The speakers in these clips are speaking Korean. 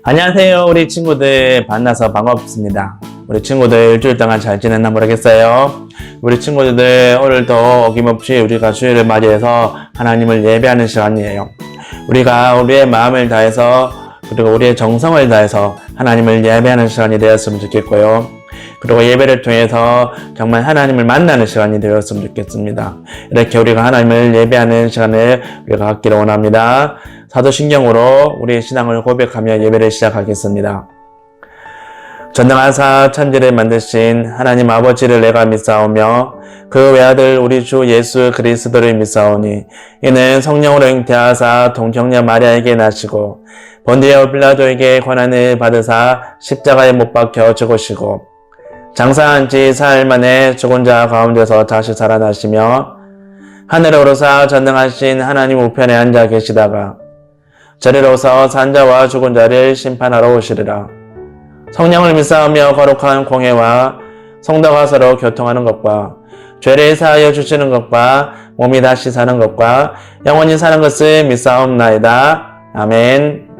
안녕하세요. 우리 친구들 만나서 반갑습니다. 우리 친구들 일주일 동안 잘 지냈나 모르겠어요. 우리 친구들 오늘도 어김없이 우리가 주일을 맞이해서 하나님을 예배하는 시간이에요. 우리가 우리의 마음을 다해서 그리고 우리의 정성을 다해서 하나님을 예배하는 시간이 되었으면 좋겠고요. 그리고 예배를 통해서 정말 하나님을 만나는 시간이 되었으면 좋겠습니다. 이렇게 우리가 하나님을 예배하는 시간을 우리가 갖기를 원합니다. 사도신경으로 우리의 신앙을 고백하며 예배를 시작하겠습니다. 전능하사 천지를 만드신 하나님 아버지를 내가 믿사오며 그 외아들 우리 주 예수 그리스도를 믿사오니 이는 성령으로 잉태하사 동정녀 마리아에게 나시고 본디오 빌라도에게 고난을 받으사 십자가에 못 박혀 죽으시고 장사한 지 사흘 만에 죽은 자 가운데서 다시 살아나시며 하늘에 오르사 전능하신 하나님 우편에 앉아 계시다가 저리로서 산자와 죽은 자를 심판하러 오시리라. 성령을 믿사오며 거룩한 공회와 성도가 서로 교통하는 것과 죄를 사하여 주시는 것과 몸이 다시 사는 것과 영원히 사는 것을 믿사옵나이다. 아멘.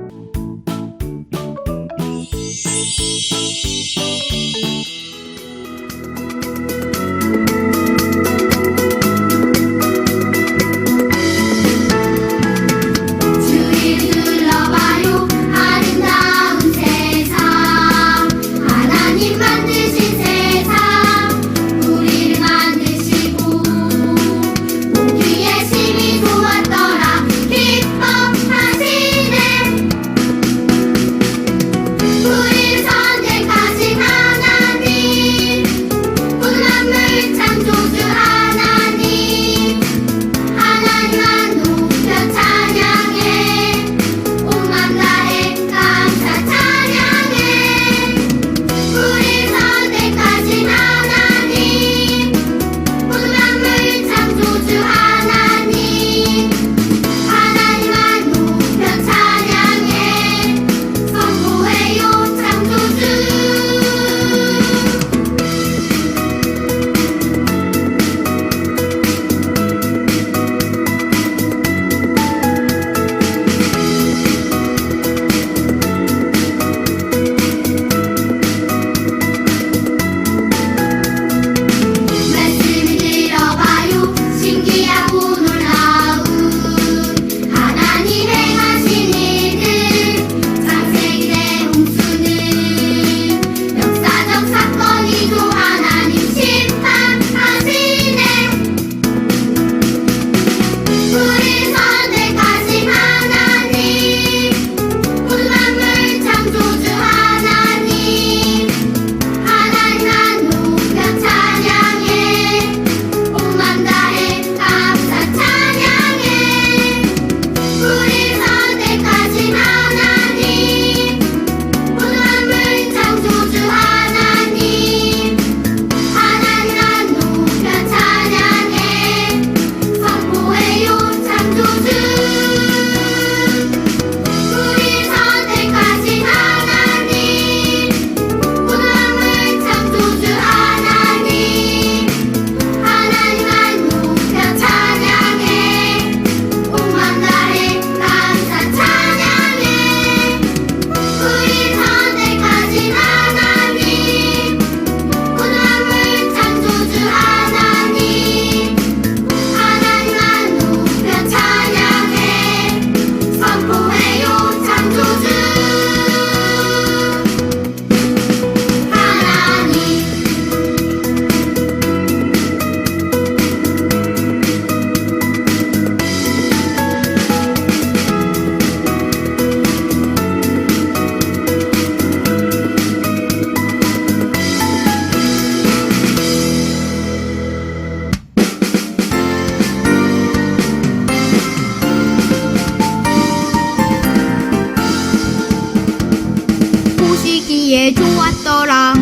보시기에 좋았더라.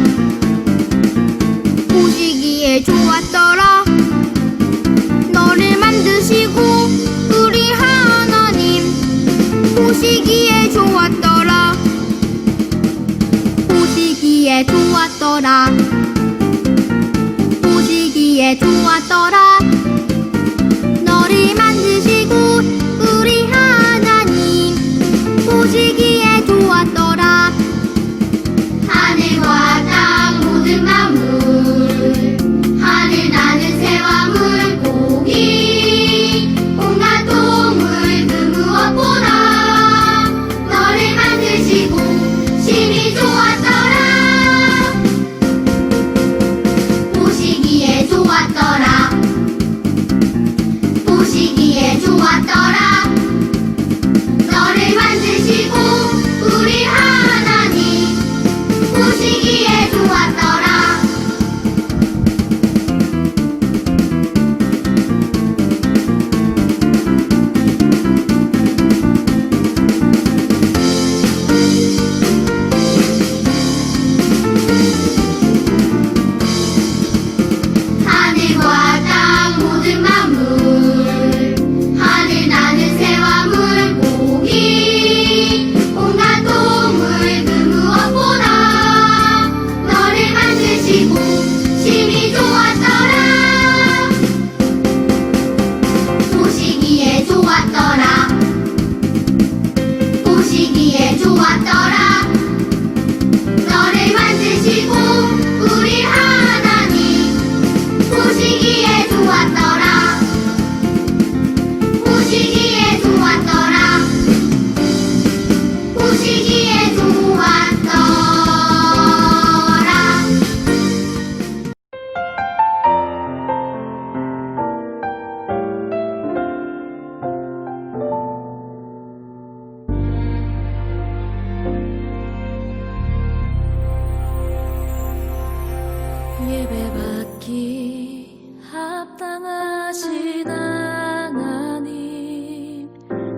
보시기에 좋았더라. 너를 만드시고 우리 하나님 보시기에 좋았더라. 보시기에 좋았더라. 보시기에 좋았더라. 너를 만드시고 우리 하나님 보시기에 좋았더라. 예배받기 합당하신 하나님,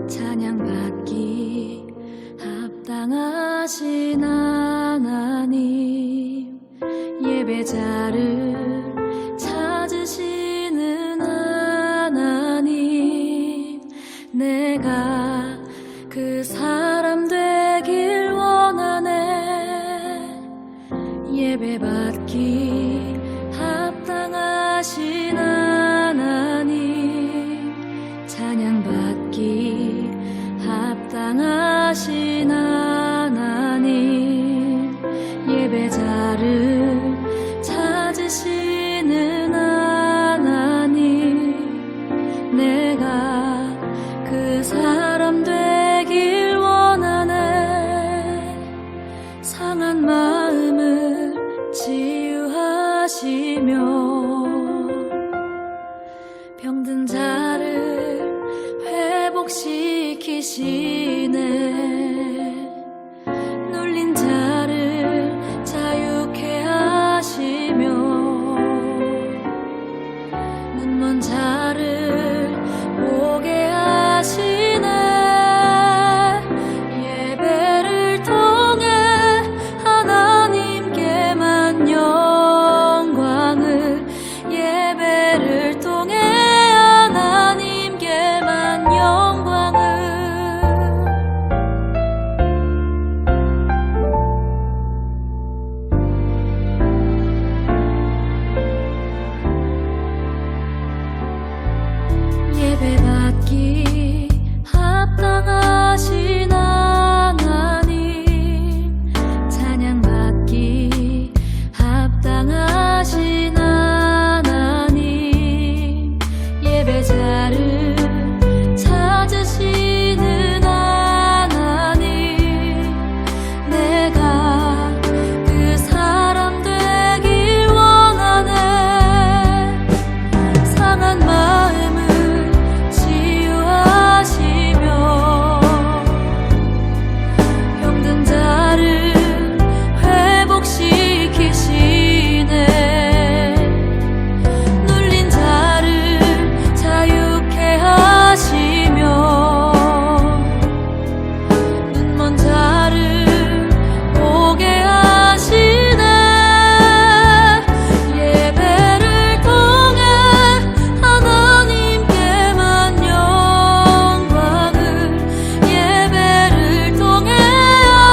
찬양받기 합당하신 하나님, 예배자를 찾으시는 하나님, 내가 그 사람 되길 원하네. 예배받기 합당하신 하나님, 찬양받기 합당하신 하나님, 예배자를 찾으시는 하나님, 내가 그 사람 되길 원하네. 상한 마음을 치유하시며 병든 자를 회복시키시네. 눌린 자를 자유케 하시며 눈먼 자를 보게 하시네. 예배를 통해 하나님께만 영광을, 예배를 통해 하나님께만 영광을. 예배받기 합당하신 하나님, 찬양받기 합당하신 하나님, 예배자를 찾으시는 하나님, 내가 그 사람 되길 원하네. 상한 마음을 치유하시며 병든 자를 회복시키시네. 눌린 자를 자유케 하시며 눈먼 자를 보게 하시네. 예배를 통해 하나님께만 영광을, 예배를 통해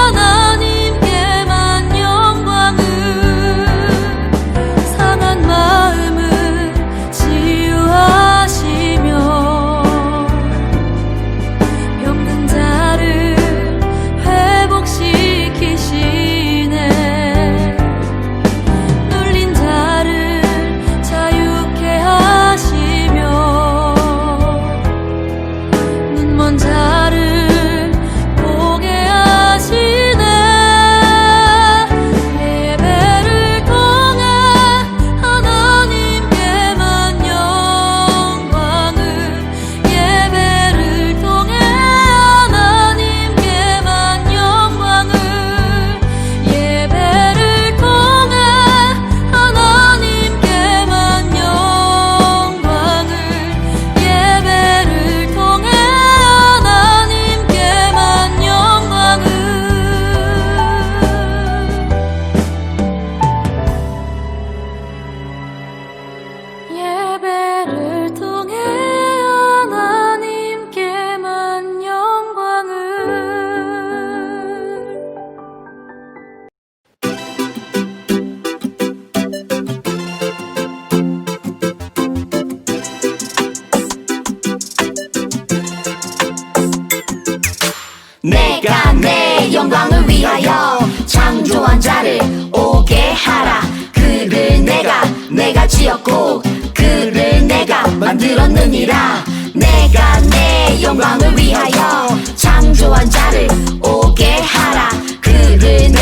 하나님께만 영광을. 상한 마음을 치유하시며 병든 자를 회복시키시네. 눌린 자를 자유케 하시며 눈먼 자를 보게 하시네. 예배를 통해 하나님께만 영광을, 예배를 통해 하나님께만 영광을, 예배를 통해 하나님께만 영광을, 예배를 통해 하나님께만 영광을. 예배를 통해 하나님께만 영광을. 내가 내 영광을 위하여 창조한 자를 오게 하라. 그를 내가 지었고 그를 내가 만들었느니라. 내가 내 영광을 위하여 창조한 자를 오게 하라. 그를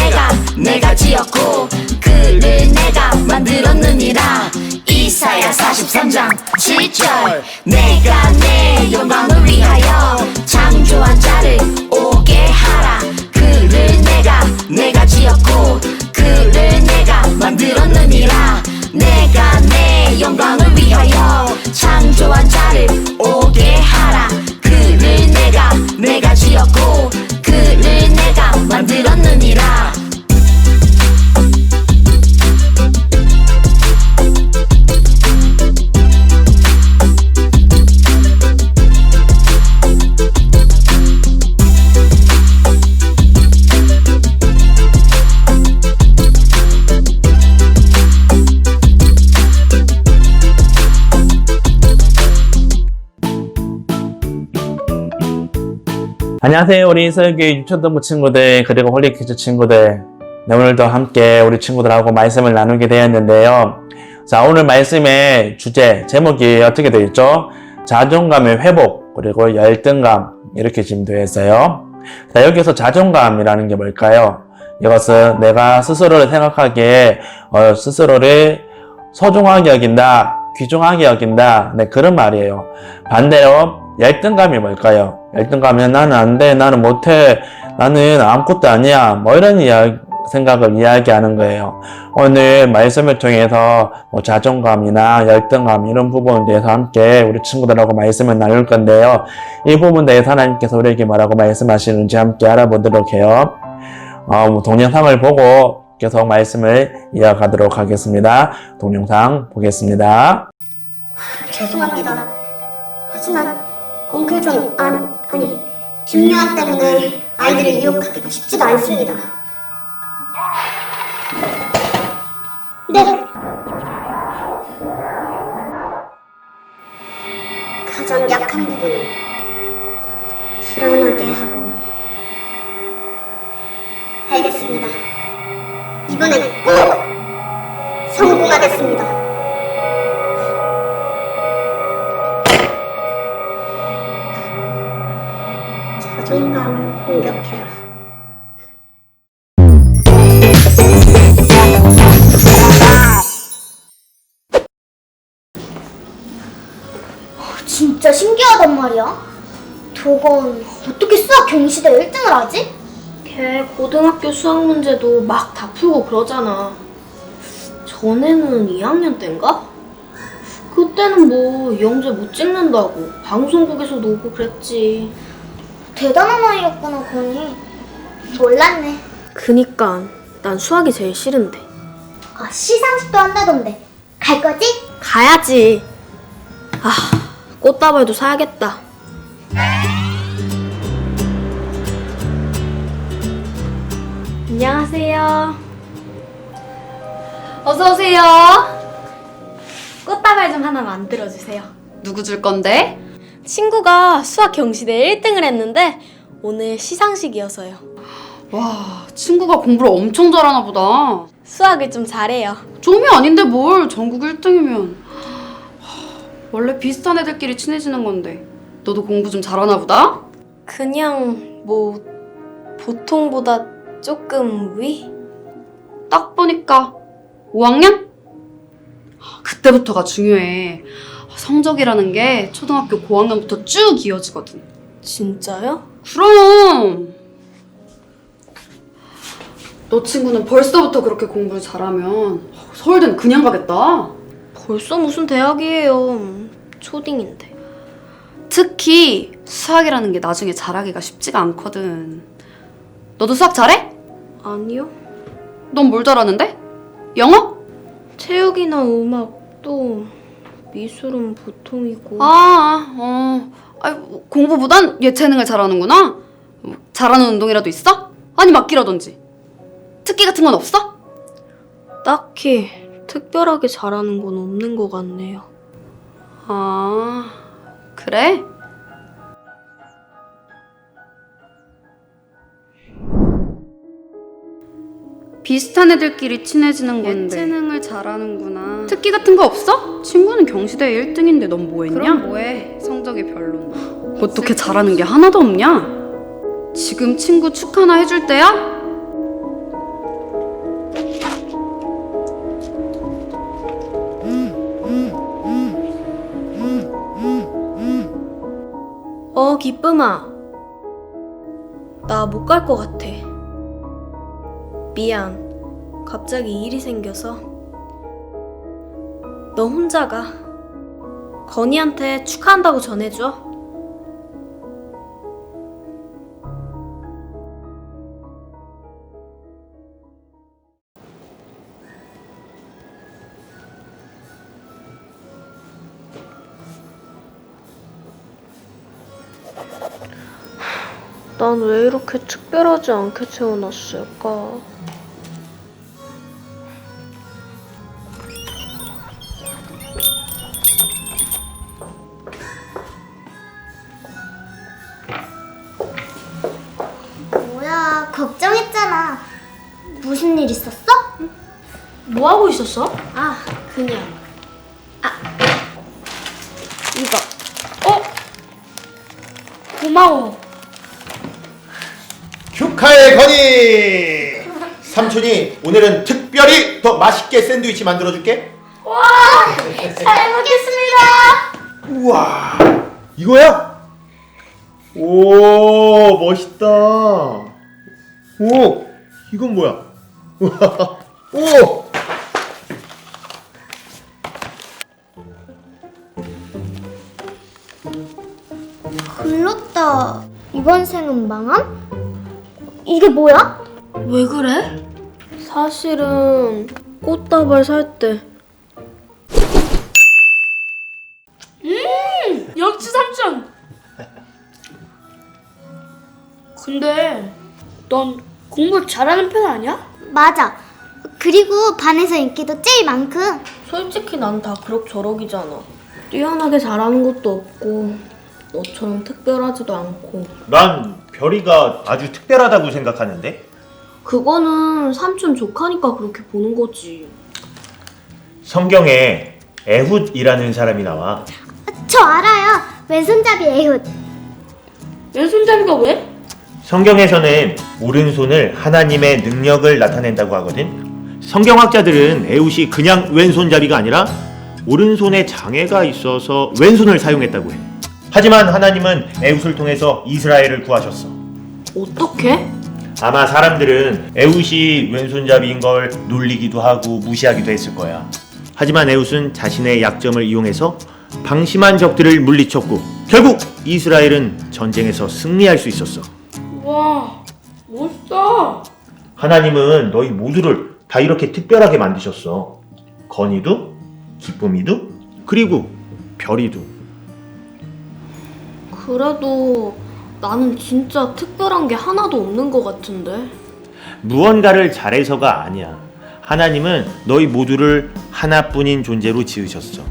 내가 지었고 그를 내가 만들었느니라. 이사야 43장 7절. 내가 내 영광을 위하여 창조한 자를 오게 하라. 그를 내가 지었고 그를 내가 만들었느니라. 안녕하세요, 우리 설교회 유초등부 친구들 그리고 홀리키즈 친구들. 네, 오늘도 함께 우리 친구들하고 말씀을 나누게 되었는데요. 자, 오늘 말씀의 주제 제목이 어떻게 되어 있죠? 자존감의 회복 그리고 열등감 이렇게 지금 되어 있어요. 자, 여기서 자존감이라는 게 뭘까요? 이것은 내가 스스로를 생각하기에 스스로를 소중하게 여긴다, 귀중하게 여긴다, 네, 그런 말이에요. 반대로 열등감이 뭘까요? 열등감은 나는 안 돼, 나는 못해, 나는 아무것도 아니야, 뭐 이런 생각을 이야기하는 거예요. 오늘 말씀을 통해서 자존감이나 열등감 이런 부분에 대해서 함께 우리 친구들하고 말씀을 나눌 건데요. 이 부분에 대해서 하나님께서 우리에게 뭐라고 말씀하시는지 함께 알아보도록 해요. 동영상을 보고 계속 말씀을 이어가도록 하겠습니다. 동영상 보겠습니다. 죄송합니다. 하지만 엉클 존 아니 김요한 때문에 아이들을 유혹하기가 쉽지가 않습니다. 네. 가장 약한 부분은 불안하게 하고. 알겠습니다. 이번엔 꼭 성공하겠습니다. 자존감을 공격해라. 진짜 신기하단 말이야. 도건 어떻게 수학 경시대 1등을 하지? 걔 고등학교 수학 문제도 막 다 풀고 그러잖아. 전에는 2학년 때인가? 그때는 뭐 영재 못 찍는다고 방송국에서도 오고 그랬지. 대단한 아이였구나, 건이. 몰랐네. 그니까 난 수학이 제일 싫은데. 시상식도 한다던데. 갈 거지? 가야지. 꽃다발도 사야겠다. 안녕하세요. 어서오세요. 꽃다발 좀 하나 만들어주세요. 누구 줄 건데? 친구가 수학 경시대 1등을 했는데 오늘 시상식이어서요. 와, 친구가 공부를 엄청 잘하나 보다. 수학을 좀 잘해요. 좀이 아닌데 뭘 전국 1등이면. 원래 비슷한 애들끼리 친해지는 건데 너도 공부 좀 잘하나 보다? 그냥 뭐 보통보다 조금 위? 딱 보니까 5학년? 그때부터가 중요해. 성적이라는 게 초등학교 고학년부터 쭉 이어지거든. 진짜요? 그럼 너 친구는 벌써부터 그렇게 공부를 잘하면 서울대는 그냥 가겠다. 벌써 무슨 대학이에요. 초딩인데. 특히 수학이라는 게 나중에 잘하기가 쉽지가 않거든. 너도 수학 잘해? 아니요. 넌 뭘 잘하는데? 영어? 체육이나 음악 또 미술은 보통이고. 공부보단 예체능을 잘하는구나. 잘하는 운동이라도 있어? 아니 막기라든지. 특기 같은 건 없어? 딱히 특별하게 잘하는 건 없는 것 같네요. 아, 그래? 비슷한 애들끼리 친해지는 건데 예체능을 잘하는구나. 특기 같은 거 없어? 친구는 경시대 1등인데 넌 뭐 했냐? 그럼 뭐해? 성적이 별론데. 어떻게 잘하는 게 하나도 없냐? 지금 친구 축하나 해줄 때야? 기쁨아. 나 못 갈 것 같아. 미안. 갑자기 일이 생겨서. 너 혼자 가. 건이한테 축하한다고 전해줘. 난 왜 이렇게 특별하지 않게 태어났을까? 무슨 일 있었어? 뭐 하고 있었어? 아, 그냥. 이거. 고마워. 큐카의 건이! 삼촌이 오늘은 특별히 더 맛있게 샌드위치 만들어줄게. 잘 먹겠습니다. 우와, 이거야? 오, 멋있다. 오, 이건 뭐야? 우와, 오! 글렀다. 이번 생은 망함? 이게 뭐야? 왜 그래? 사실은 꽃다발 살 때. 역시 삼촌. 근데 넌 공부 잘하는 편 아니야? 맞아. 그리고 반에서 인기도 제일 많고. 솔직히 난 다 그럭저럭이잖아. 뛰어나게 잘하는 것도 없고 너처럼 특별하지도 않고. 난 별이가 아주 특별하다고 생각하는데? 그거는 삼촌 조카니까 그렇게 보는 거지. 성경에 에훗이라는 사람이 나와. 저 알아요. 왼손잡이 에훗. 왼손잡이가 왜? 성경에서는 오른손을 하나님의 능력을 나타낸다고 하거든. 성경학자들은 에훗이 그냥 왼손잡이가 아니라 오른손에 장애가 있어서 왼손을 사용했다고 해. 하지만 하나님은 에훗을 통해서 이스라엘을 구하셨어. 어떻게? 아마 사람들은 에훗이 왼손잡이인 걸 놀리기도 하고 무시하기도 했을 거야. 하지만 에훗은 자신의 약점을 이용해서 방심한 적들을 물리쳤고 결국 이스라엘은 전쟁에서 승리할 수 있었어. 와, 멋있다. 하나님은 너희 모두를 다 이렇게 특별하게 만드셨어. 건이도, 기쁨이도, 그리고 별이도. 그래도 나는 진짜 특별한 게 하나도 없는 것 같은데. 무언가를 잘해서가 아니야. 하나님은 너희 모두를 하나뿐인 존재로 지으셨어.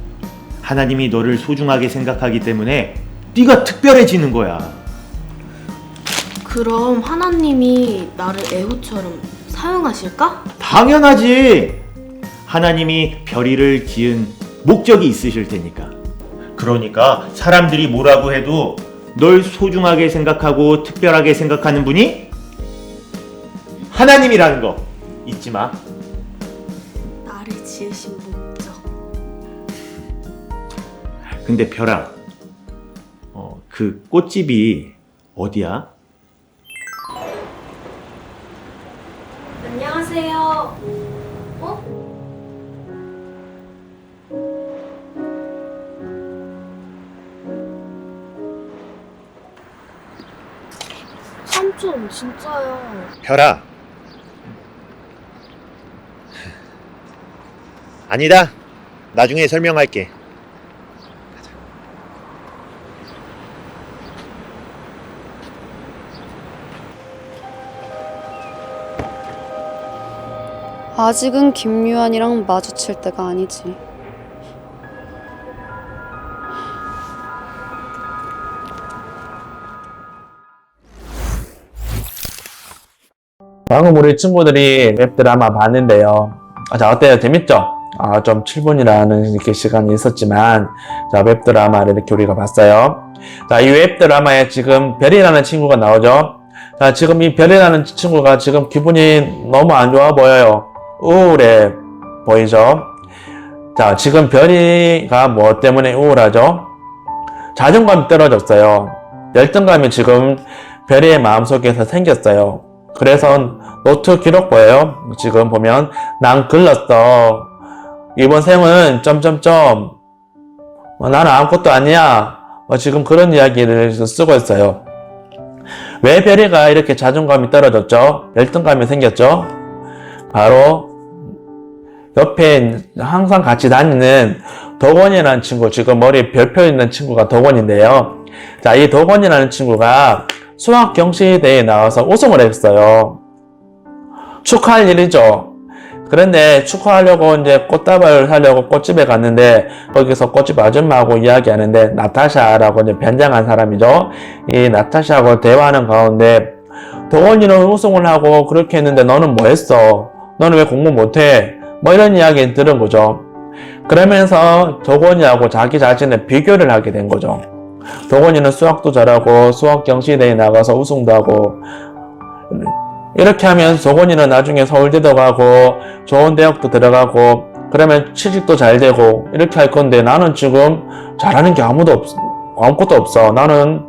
하나님이 너를 소중하게 생각하기 때문에 네가 특별해지는 거야. 그럼 하나님이 나를 에훗처럼 사용하실까? 당연하지. 하나님이 별이를 지은 목적이 있으실 테니까. 그러니까 사람들이 뭐라고 해도 널 소중하게 생각하고 특별하게 생각하는 분이 하나님이라는 거 잊지 마. 나를 지으신 목적. 근데 별아, 그 꽃집이 어디야? 안녕하세요. 삼촌, 진짜요. 별아. 아니다. 나중에 설명할게. 아직은 김유한이랑 마주칠 때가 아니지. 방금 우리 친구들이 웹드라마 봤는데요. 자, 어때요? 재밌죠? 좀 7분이라는 이렇게 시간이 있었지만, 자, 웹드라마를 이렇게 우리가 봤어요. 자, 이 웹드라마에 지금 별이라는 친구가 나오죠? 자, 지금 이 별이라는 친구가 지금 기분이 너무 안 좋아 보여요. 우울해 보이죠? 자, 지금 별이가 뭐 때문에 우울하죠? 자존감이 떨어졌어요. 열등감이 지금 별이의 마음속에서 생겼어요. 그래서 노트 기록 보여요. 지금 보면 난 글렀어. 이번 생은 점점점 나는 아무것도 아니야. 지금 그런 이야기를 쓰고 있어요. 왜 별이가 이렇게 자존감이 떨어졌죠? 열등감이 생겼죠? 바로 옆에 항상 같이 다니는 도건이라는 친구, 지금 머리에 별표 있는 친구가 도건인데요. 자, 이 도건이라는 친구가 수학 경시대회에 나와서 우승을 했어요. 축하할 일이죠. 그런데 축하하려고 이제 꽃다발을 사려고 꽃집에 갔는데 거기서 꽃집 아줌마하고 이야기하는데 나타샤라고 이제 변장한 사람이죠. 이 나타샤하고 대화하는 가운데 도건이는 우승을 하고 그렇게 했는데 너는 뭐 했어? 너는 왜 공부 못해? 뭐 이런 이야기 들은 거죠. 그러면서 도건이하고 자기 자신을 비교를 하게 된 거죠. 도건이는 수학도 잘하고 수학 경시대회에 나가서 우승도 하고 이렇게 하면 도건이는 나중에 서울대도 가고 좋은 대학도 들어가고 그러면 취직도 잘 되고 이렇게 할 건데 나는 지금 잘하는 게 아무것도 없어. 나는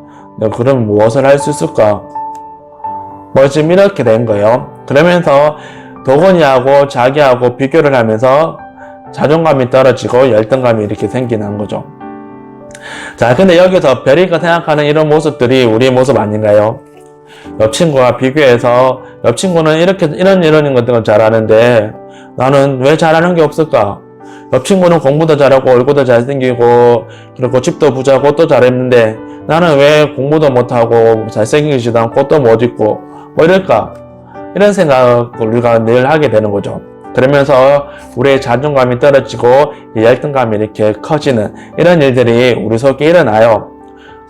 그럼 무엇을 할 수 있을까? 뭐 지금 이렇게 된 거예요. 그러면서 도건이하고 자기하고 비교를 하면서 자존감이 떨어지고 열등감이 이렇게 생기는 거죠. 자, 근데 여기서 별이가 생각하는 이런 모습들이 우리의 모습 아닌가요? 옆 친구와 비교해서 옆 친구는 이런 것들은 잘하는데 나는 왜 잘하는 게 없을까? 옆 친구는 공부도 잘하고 얼굴도 잘생기고 그리고 집도 부자고 옷도 잘했는데 나는 왜 공부도 못하고 잘생기지도 않고 옷도 못 입고 뭐 이럴까? 이런 생각을 우리가 늘 하게 되는 거죠. 그러면서 우리의 자존감이 떨어지고 열등감이 이렇게 커지는 이런 일들이 우리 속에 일어나요.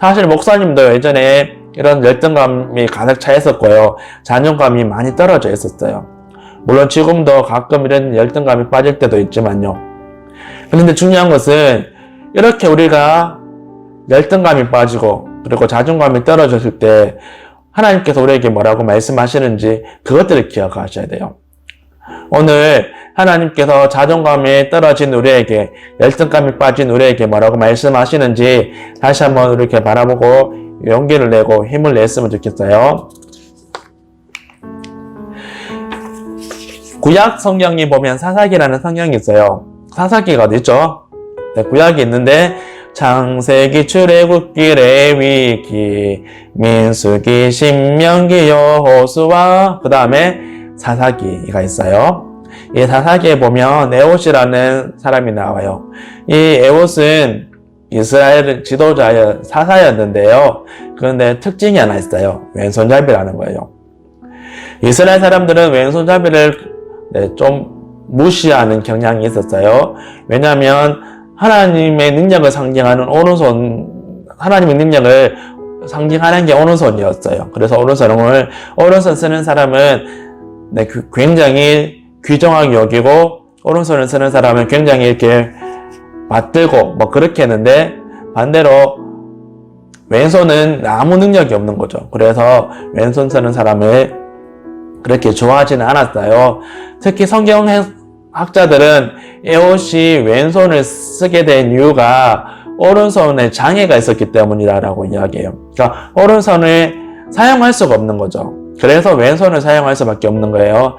사실 목사님도 예전에 이런 열등감이 가득 차 있었고요. 자존감이 많이 떨어져 있었어요. 물론 지금도 가끔 이런 열등감이 빠질 때도 있지만요. 그런데 중요한 것은 이렇게 우리가 열등감이 빠지고 그리고 자존감이 떨어졌을 때 하나님께서 우리에게 뭐라고 말씀하시는지 그것들을 기억하셔야 돼요. 오늘 하나님께서 자존감이 떨어진 우리에게 열등감이 빠진 우리에게 뭐라고 말씀하시는지 다시 한번 이렇게 바라보고 용기를 내고 힘을 냈으면 좋겠어요. 구약 성경이 보면 사사기라는 성경이 있어요. 사사기가 어디 있죠? 네, 구약이 있는데 창세기, 출애굽기, 레위기, 민수기, 신명기, 여호수아, 그 다음에 사사기가 있어요. 이 사사기에 보면 에봇이라는 사람이 나와요. 이 에봇은 이스라엘 지도자의 사사였는데요. 그런데 특징이 하나 있어요. 왼손잡이라는 거예요. 이스라엘 사람들은 왼손잡이를 좀 무시하는 경향이 있었어요. 왜냐하면 하나님의 능력을 상징하는 오른손, 하나님의 능력을 상징하는 게 오른손이었어요. 그래서 오른손 쓰는 사람은 굉장히 귀중하게 여기고 오른손을 쓰는 사람은 굉장히 이렇게 받들고 뭐 그렇게 했는데 반대로 왼손은 아무 능력이 없는 거죠. 그래서 왼손 쓰는 사람을 그렇게 좋아하지는 않았어요. 특히 성경학자들은 에봇이 왼손을 쓰게 된 이유가 오른손에 장애가 있었기 때문이라고 이야기해요. 그러니까 오른손을 사용할 수가 없는 거죠. 그래서 왼손을 사용할 수밖에 없는 거예요.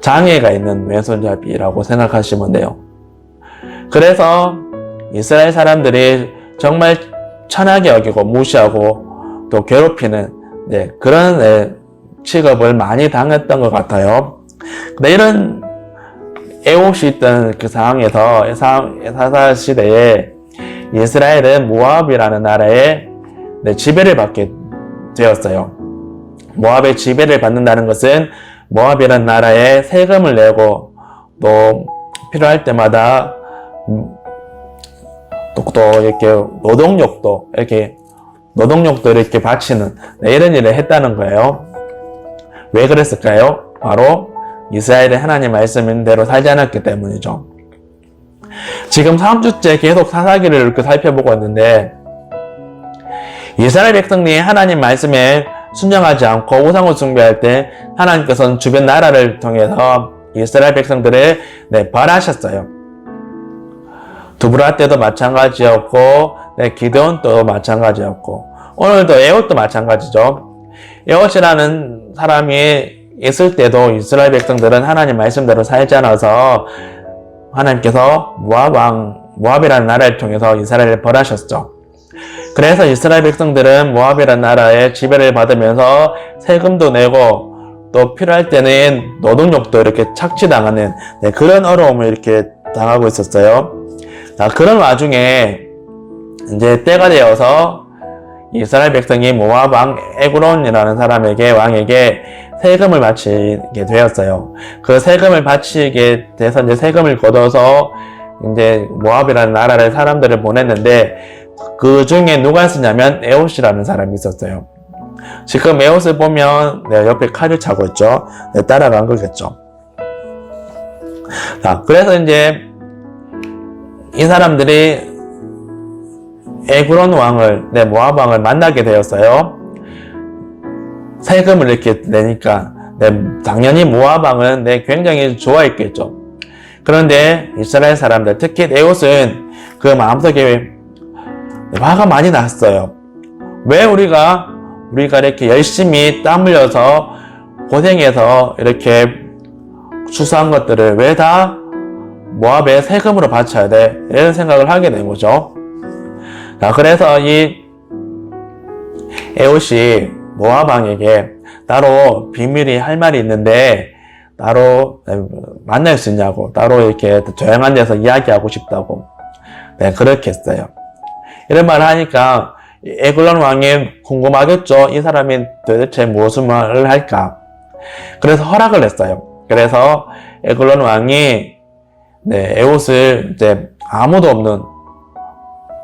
장애가 있는 왼손잡이라고 생각하시면 돼요. 그래서 이스라엘 사람들이 정말 천하게 여기고 무시하고 또 괴롭히는 그런 취급을 많이 당했던 것 같아요. 근데 이런 에봇이 있던 그 상황에서 사사 시대에 이스라엘은 모압이라는 나라에 지배를 받게 되었어요. 모압의 지배를 받는다는 것은 모압이라는 나라에 세금을 내고 또 필요할 때마다 또 이렇게 노동력도 이렇게 바치는 이런 일을 했다는 거예요. 왜 그랬을까요? 바로 이스라엘의 하나님 말씀대로 살지 않았기 때문이죠. 지금 3주째 계속 사사기를 이렇게 살펴보고 있는데 이스라엘 백성이 하나님 말씀에 순종하지 않고 우상을 숭배할 때 하나님께서는 주변 나라를 통해서 이스라엘 백성들을 벌하셨어요. 두브라 때도 마찬가지였고 기드온도 마찬가지였고 오늘도 에봇도 마찬가지죠. 에봇이라는 사람이 있을 때도 이스라엘 백성들은 하나님 말씀대로 살지 않아서 하나님께서 모압이라는 나라를 통해서 이스라엘을 벌하셨죠. 그래서 이스라엘 백성들은 모압이라는 나라의 지배를 받으면서 세금도 내고 또 필요할 때는 노동력도 이렇게 착취당하는 그런 어려움을 이렇게 당하고 있었어요. 자, 그런 와중에 이제 때가 되어서 이스라엘 백성이 모압 왕 에그론이라는 왕에게 세금을 바치게 되었어요. 그 세금을 바치게 돼서 이제 세금을 걷어서 이제 모압이라는 나라를 사람들을 보냈는데 그 중에 누가 있었냐면 에봇이라는 사람이 있었어요. 지금 에옷을 보면 내 옆에 칼을 차고 있죠. 따라간 거겠죠. 자, 그래서 이제 이 사람들이 에글론 왕을, 모압 왕을 만나게 되었어요. 세금을 이렇게 내니까 당연히 모압 왕은 굉장히 좋아했겠죠. 그런데 이스라엘 사람들, 특히 에옷은 그 마음속에 화가 많이 났어요. 왜 우리가 이렇게 열심히 땀 흘려서 고생해서 이렇게 추수한 것들을 왜 다 모압에 세금으로 바쳐야 돼? 이런 생각을 하게 된 거죠. 자, 그래서 이 에옷이 모압 왕에게 따로 비밀이 할 말이 있는데 따로 만날 수 있냐고, 따로 이렇게 조용한 데서 이야기하고 싶다고, 그렇게 했어요. 이런 말을 하니까 에글론 왕이 궁금하겠죠. 이 사람이 도대체 무슨 말을 할까? 그래서 허락을 했어요. 그래서 에글론 왕이 에옷을 이제 아무도 없는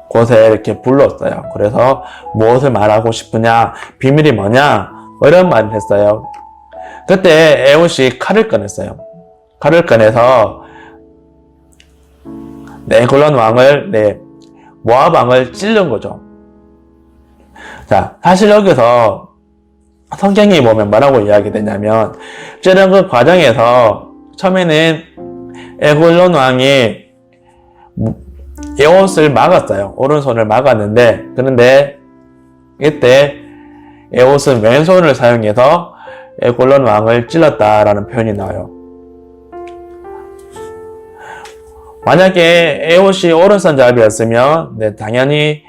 곳에 이렇게 불렀어요. 그래서 무엇을 말하고 싶으냐, 비밀이 뭐냐, 이런 말을 했어요. 그때 에옷이 칼을 꺼냈어요. 칼을 꺼내서 에글론 왕을, 모압 왕을 찔른 거죠. 자, 사실 여기서 성경이 보면 뭐라고 이야기되냐면, 찌른 그 과정에서 처음에는 에글론 왕이 에옷을 막았어요. 오른손을 막았는데, 그런데 이때 에옷은 왼손을 사용해서 에글론 왕을 찔렀다라는 표현이 나와요. 만약에 에옷이 오른손잡이였으면, 당연히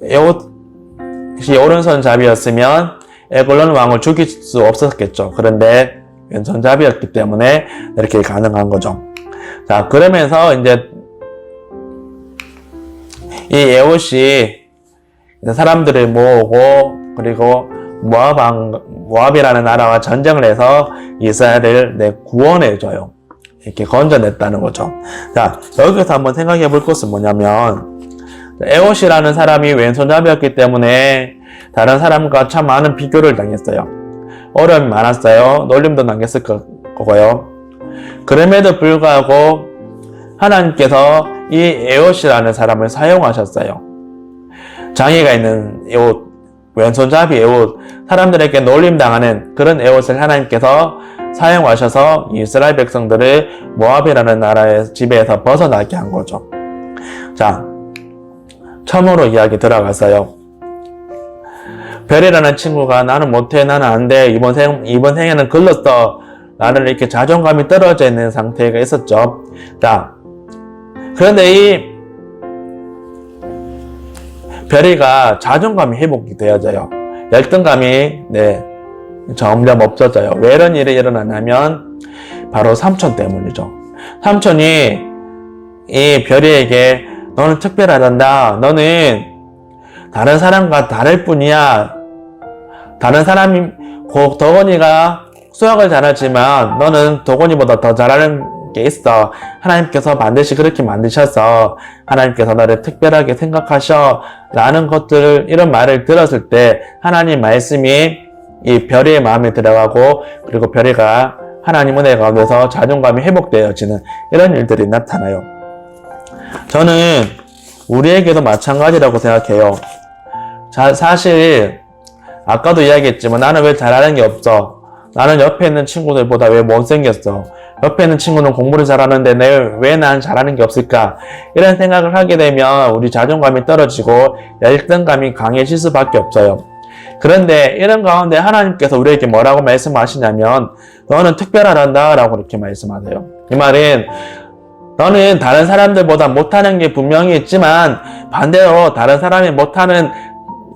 에옷이 오른손잡이였으면 에글론 왕을 죽일 수 없었겠죠. 그런데 왼손잡이였기 때문에 이렇게 가능한 거죠. 자, 그러면서 이제 이 에옷이 사람들을 모으고, 그리고 모압이라는 나라와 전쟁을 해서 이스라엘을 구원해줘요. 이렇게 건져냈다는 거죠. 자, 여기서 한번 생각해 볼 것은 뭐냐면, 에옷이라는 사람이 왼손잡이였기 때문에 다른 사람과 참 많은 비교를 당했어요. 어려움이 많았어요. 놀림도 당했을 거고요. 그럼에도 불구하고 하나님께서 이 에옷이라는 사람을 사용하셨어요. 장애가 있는 에옷, 왼손잡이 에옷, 사람들에게 놀림당하는 그런 에옷을 하나님께서 사용하셔서 이스라엘 백성들을 모압이라는 나라의 지배에서 벗어나게 한 거죠. 자, 처음으로 이야기 들어갔어요. 별이라는 친구가 나는 못해, 나는 안 돼, 이번 생에는 글렀어, 나는 이렇게 자존감이 떨어져 있는 상태가 있었죠. 자, 그런데 이 별이가 자존감이 회복이 되어져요. 열등감이 점점 없어져요. 왜 이런 일이 일어나냐면 바로 삼촌 때문이죠. 삼촌이 이 별이에게 너는 특별하단다. 너는 다른 사람과 다를 뿐이야. 다른 사람이 덕원이가 수학을 잘하지만 너는 덕원이보다 더 잘하는 게 있어. 하나님께서 반드시 그렇게 만드셔서 하나님께서 너를 특별하게 생각하셔 라는 것들을, 이런 말을 들었을 때 하나님 말씀이 이 별이의 마음에 들어가고, 그리고 별이가 하나님 은혜 가운데서 자존감이 회복되어지는 이런 일들이 나타나요. 저는 우리에게도 마찬가지라고 생각해요. 사실 아까도 이야기했지만 나는 왜 잘하는 게 없어? 나는 옆에 있는 친구들보다 왜 못생겼어? 옆에 있는 친구는 공부를 잘하는데 왜 난 잘하는 게 없을까? 이런 생각을 하게 되면 우리 자존감이 떨어지고 열등감이 강해질 수밖에 없어요. 그런데 이런 가운데 하나님께서 우리에게 뭐라고 말씀하시냐면 너는 특별하단다 라고 이렇게 말씀하세요. 이 말은 너는 다른 사람들보다 못하는 게 분명히 있지만 반대로 다른 사람이 못하는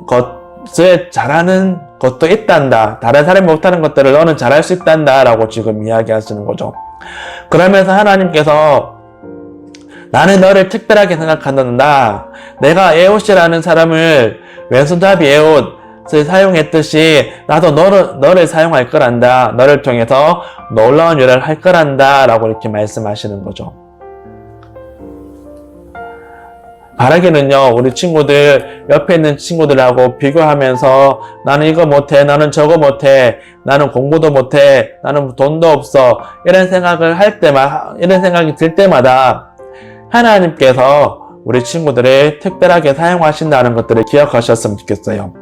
것을 잘하는 것도 있단다. 다른 사람이 못하는 것들을 너는 잘할 수 있단다 라고 지금 이야기하시는 거죠. 그러면서 하나님께서 나는 너를 특별하게 생각한단다. 내가 에옷이라는 사람을 왼손잡이 에옷을 사용했듯이 나도 너를 사용할 거란다. 너를 통해서 놀라운 일을 할 거란다 라고 이렇게 말씀하시는 거죠. 바라기는요, 우리 친구들, 옆에 있는 친구들하고 비교하면서 나는 이거 못해, 나는 저거 못해, 나는 공부도 못해, 나는 돈도 없어, 이런 생각을 이런 생각이 들 때마다 하나님께서 우리 친구들을 특별하게 사용하신다는 것들을 기억하셨으면 좋겠어요.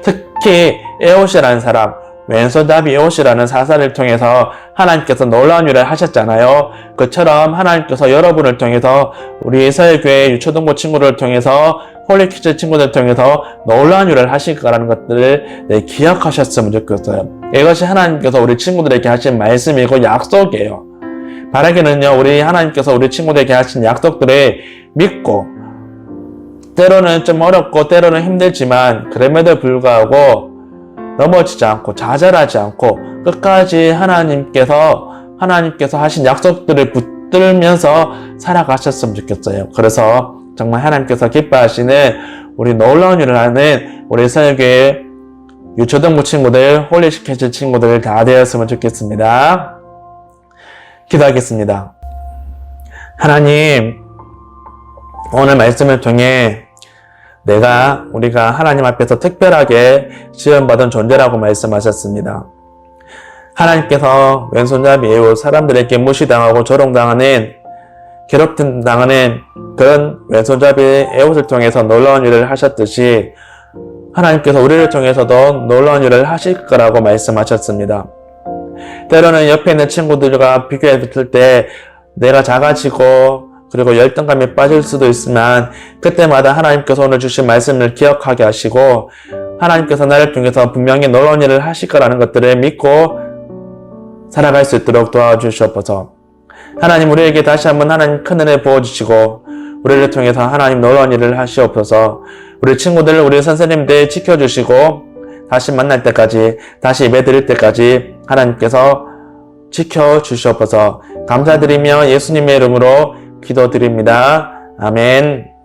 특히 에옷이라는 사람, 왼손잡이 에옷이라는 사사를 통해서 하나님께서 놀라운 일을 하셨잖아요. 그처럼 하나님께서 여러분을 통해서 우리 서해교회 유초등부 친구들을 통해서 홀리키즈 친구들을 통해서 놀라운 일을 하실 거라는 것들을 기억하셨으면 좋겠어요. 이것이 하나님께서 우리 친구들에게 하신 말씀이고 약속이에요. 바라기는요, 우리 하나님께서 우리 친구들에게 하신 약속들을 믿고, 때로는 좀 어렵고 때로는 힘들지만 그럼에도 불구하고 넘어지지 않고 좌절하지 않고 끝까지 하나님께서 하신 약속들을 붙들면서 살아가셨으면 좋겠어요. 그래서 정말 하나님께서 기뻐하시는 우리 놀라운 일을 하는 우리 서해교회 유초등부 친구들, 홀리키즈 친구들 다 되었으면 좋겠습니다. 기도하겠습니다. 하나님, 오늘 말씀을 통해 우리가 하나님 앞에서 특별하게 지원받은 존재라고 말씀하셨습니다. 하나님께서 왼손잡이 에웃, 사람들에게 무시당하고 조롱당하는, 괴롭힘당하는 그런 왼손잡이 에웃을 통해서 놀라운 일을 하셨듯이 하나님께서 우리를 통해서도 놀라운 일을 하실 거라고 말씀하셨습니다. 때로는 옆에 있는 친구들과 비교했을 때 내가 작아지고 그리고 열등감에 빠질 수도 있지만 그때마다 하나님께서 오늘 주신 말씀을 기억하게 하시고 하나님께서 나를 통해서 분명히 놀라운 일을 하실 거라는 것들을 믿고 살아갈 수 있도록 도와주시옵소서. 하나님, 우리에게 다시 한번 하나님 큰 은혜 부어주시고 우리를 통해서 하나님 놀라운 일을 하시옵소서. 우리 친구들, 우리 선생님들 지켜주시고 다시 만날 때까지, 다시 예배 드릴 때까지 하나님께서 지켜주시옵소서. 감사드리며 예수님의 이름으로 기도드립니다. 아멘.